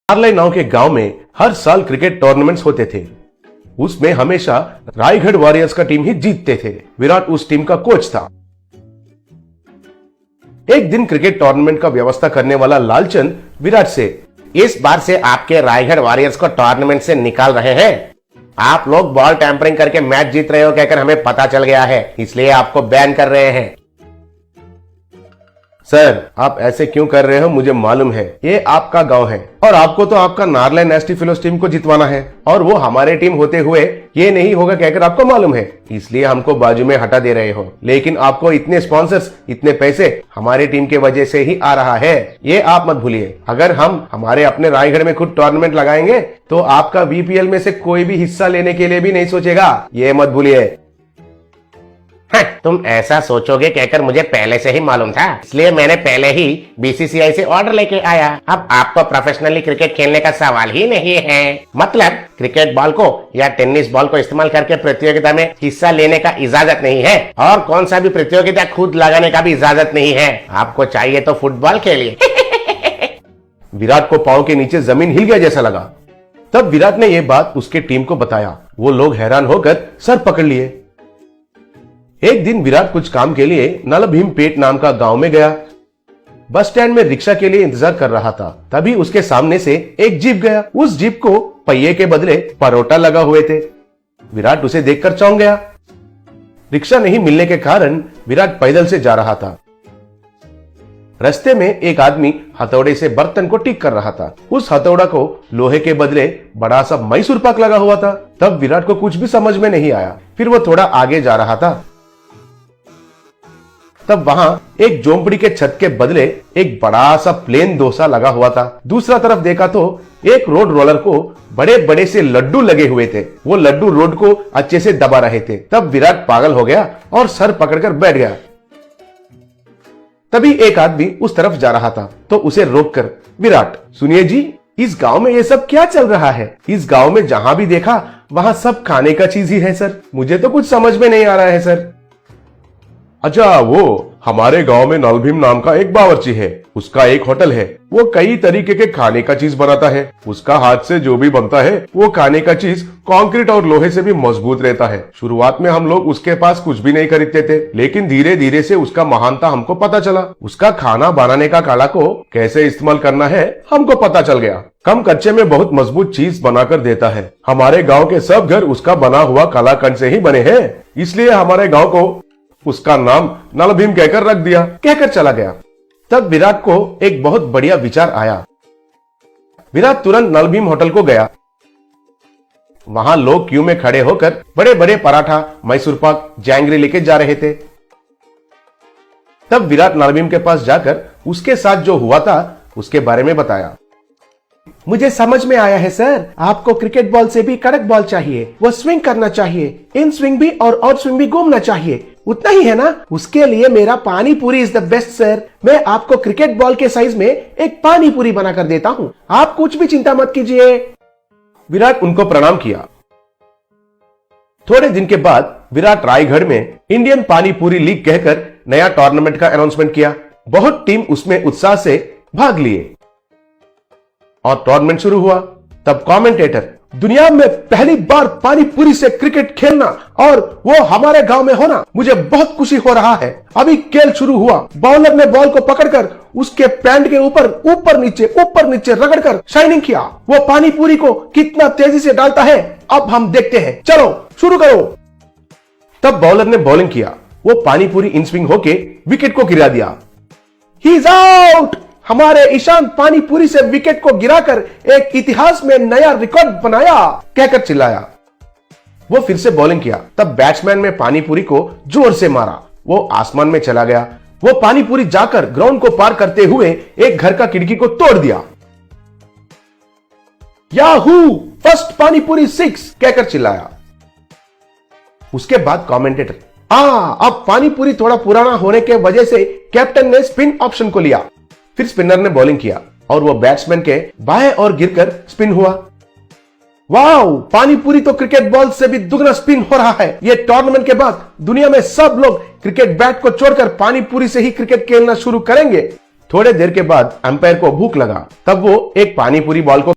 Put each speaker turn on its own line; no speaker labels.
नारलाई नाव के गांव में हर साल क्रिकेट टूर्नामेंट्स होते थे। उसमें हमेशा रायगढ़ वॉरियर्स का टीम ही जीतते थे। विराट उस टीम का कोच था। एक दिन क्रिकेट टूर्नामेंट का व्यवस्था करने वाला लालचंद विराट से,
इस बार से आपके रायगढ़ वॉरियर्स को टूर्नामेंट से निकाल रहे हैं। आप लोग बॉल टैंपरिंग करके मैच जीत रहे हो कहकर हमें पता चल गया है, इसलिए आपको बैन कर रहे हैं।
सर आप ऐसे क्यों कर रहे हो? मुझे मालूम है ये आपका गांव है और आपको तो आपका नारलाई नेस्टी फेलोज टीम को जितवाना है और वो हमारे टीम होते हुए ये नहीं होगा कहकर आपको मालूम है, इसलिए हमको बाजू में हटा दे रहे हो। लेकिन आपको इतने स्पॉन्सर्स, इतने पैसे हमारी टीम के वजह से ही आ रहा है, ये आप मत भूलिए। अगर हम हमारे अपने रायगढ़ में खुद टूर्नामेंट लगाएंगे तो आपका वीपीएल में से कोई भी हिस्सा लेने के लिए भी नहीं सोचेगा, ये मत भूलिए।
तुम ऐसा सोचोगे कहकर मुझे पहले से ही मालूम था, इसलिए मैंने पहले ही बीसीसीआई से ऑर्डर लेके आया। अब आपको प्रोफेशनली क्रिकेट खेलने का सवाल ही नहीं है। मतलब क्रिकेट बॉल को या टेनिस बॉल को इस्तेमाल करके प्रतियोगिता में हिस्सा लेने का इजाजत नहीं है और कौन सा भी प्रतियोगिता खुद लगाने का भी इजाजत नहीं है। आपको चाहिए तो फुटबॉल खेलिए।
विराट को पांव के नीचे जमीन हिल गया जैसा लगा। तब विराट ने यह बात उसके टीम को बताया। वो लोग हैरान होकर सर पकड़ लिए। एक दिन विराट कुछ काम के लिए नलभीमपेट नाम का गांव में गया। बस स्टैंड में रिक्शा के लिए इंतजार कर रहा था। तभी उसके सामने से एक जीप गया। उस जीप को पहिए के बदले परोटा लगा हुए थे। विराट उसे देखकर चौंक गया। रिक्शा नहीं मिलने के कारण विराट पैदल से जा रहा था। रास्ते में एक आदमी हथौड़े से बर्तन को ठीक कर रहा था। उस हथौड़ा को लोहे के बदले बड़ा सा मैसूर पाक लगा हुआ था। तब विराट को कुछ भी समझ में नहीं आया। फिर वो थोड़ा आगे जा रहा था। तब वहां एक झोंपड़ी के छत के बदले एक बड़ा सा प्लेन डोसा लगा हुआ था। दूसरा तरफ देखा तो एक रोड रोलर को बड़े बड़े से लड्डू लगे हुए थे। वो लड्डू रोड को अच्छे से दबा रहे थे। तब विराट पागल हो गया और सर पकड़कर बैठ गया। तभी एक आदमी उस तरफ जा रहा था तो उसे रोककर, विराट सुनिए जी, इस गांव में ये सब क्या चल रहा है? इस गांव में जहां भी देखा वहां सब खाने का चीज ही है सर। मुझे तो कुछ समझ में नहीं आ रहा है सर। अच्छा, वो हमारे गांव में नलभीम नाम का एक बावर्ची है। उसका एक होटल है। वो कई तरीके के खाने का चीज बनाता है। उसका हाथ से जो भी बनता है वो खाने का चीज कंक्रीट और लोहे से भी मजबूत रहता है। शुरुआत में हम लोग उसके पास कुछ भी नहीं खरीदते थे, लेकिन धीरे धीरे से उसका महानता हमको पता चला। उसका खाना बनाने का कला को कैसे इस्तेमाल करना है हमको पता चल गया। कम कच्चे में बहुत मजबूत चीज बनाकर देता है। हमारे गाँव के सब घर उसका बना हुआ कलाकंड से ही बने हैं, इसलिए हमारे गाँव को उसका नाम नलभीम कहकर रख दिया। कहकर चला गया। तब विराट को एक बहुत बढ़िया विचार आया। विराट तुरंत नलभीम होटल को गया। वहां लोग क्यू में खड़े होकर बड़े बड़े पराठा, मैसूर पाक, जैंगरी लेके जा रहे थे। तब विराट नलभीम के पास जाकर उसके साथ जो हुआ था उसके बारे में बताया।
मुझे समझ में आया है सर, आपको क्रिकेट बॉल से भी कड़क बॉल चाहिए। वो स्विंग करना चाहिए, इन स्विंग भी और आउट स्विंग भी घूमना चाहिए, उतना ही है ना? उसके लिए मेरा पानी पूरी इज द बेस्ट सर। मैं आपको क्रिकेट बॉल के साइज में एक पानी पूरी बनाकर देता हूँ, आप कुछ भी चिंता मत कीजिए।
विराट उनको प्रणाम किया। थोड़े दिन के बाद विराट रायगढ़ में इंडियन पानी पूरी लीग कहकर नया टूर्नामेंट का अनाउंसमेंट किया। बहुत टीम उसमें उत्साह से भाग लिए और टूर्नामेंट शुरू हुआ। तब कमेंटेटर, दुनिया में पहली बार पानी पूरी से क्रिकेट खेलना और वो हमारे गांव में होना, मुझे बहुत खुशी हो रहा है। अभी खेल शुरू हुआ। बॉलर ने बॉल को पकड़कर उसके पैंट के ऊपर नीचे रगड़कर शाइनिंग किया। वो पानी पूरी को कितना तेजी से डालता है अब हम देखते हैं। चलो शुरू करो। तब बॉलर ने बॉलिंग किया। वो पानी पूरी इन स्विंग होके विकेट को गिरा दिया।
He is out. हमारे ईशान पानी पूरी से विकेट को गिराकर एक इतिहास में नया रिकॉर्ड बनाया,
कहकर चिल्लाया। वो फिर से बॉलिंग किया। तब बैट्समैन ने पानी पूरी को जोर से मारा। वो आसमान में चला गया। वो पानी पूरी जाकर ग्राउंड को पार करते हुए एक घर का खिड़की को तोड़ दिया।
याहू, फर्स्ट पानी पूरी 6,
कहकर चिल्लाया। उसके बाद कमेंटेटर, अब पानी पूरी थोड़ा पुराना होने के वजह से कैप्टन ने स्पिन ऑप्शन को लिया। फिर स्पिनर ने बॉलिंग किया और वो बैट्समैन के बाएं ओर गिरकर स्पिन हुआ।
वाओ, पानी पूरी तो क्रिकेट बॉल से भी दुगना स्पिन हो रहा है। ये टूर्नामेंट के बाद दुनिया में सब लोग क्रिकेट बैट को छोड़कर पानी पूरी से ही क्रिकेट खेलना शुरू करेंगे।
थोड़े देर के बाद अंपायर को भूख लगा। तब वो एक पानी पूरी बॉल को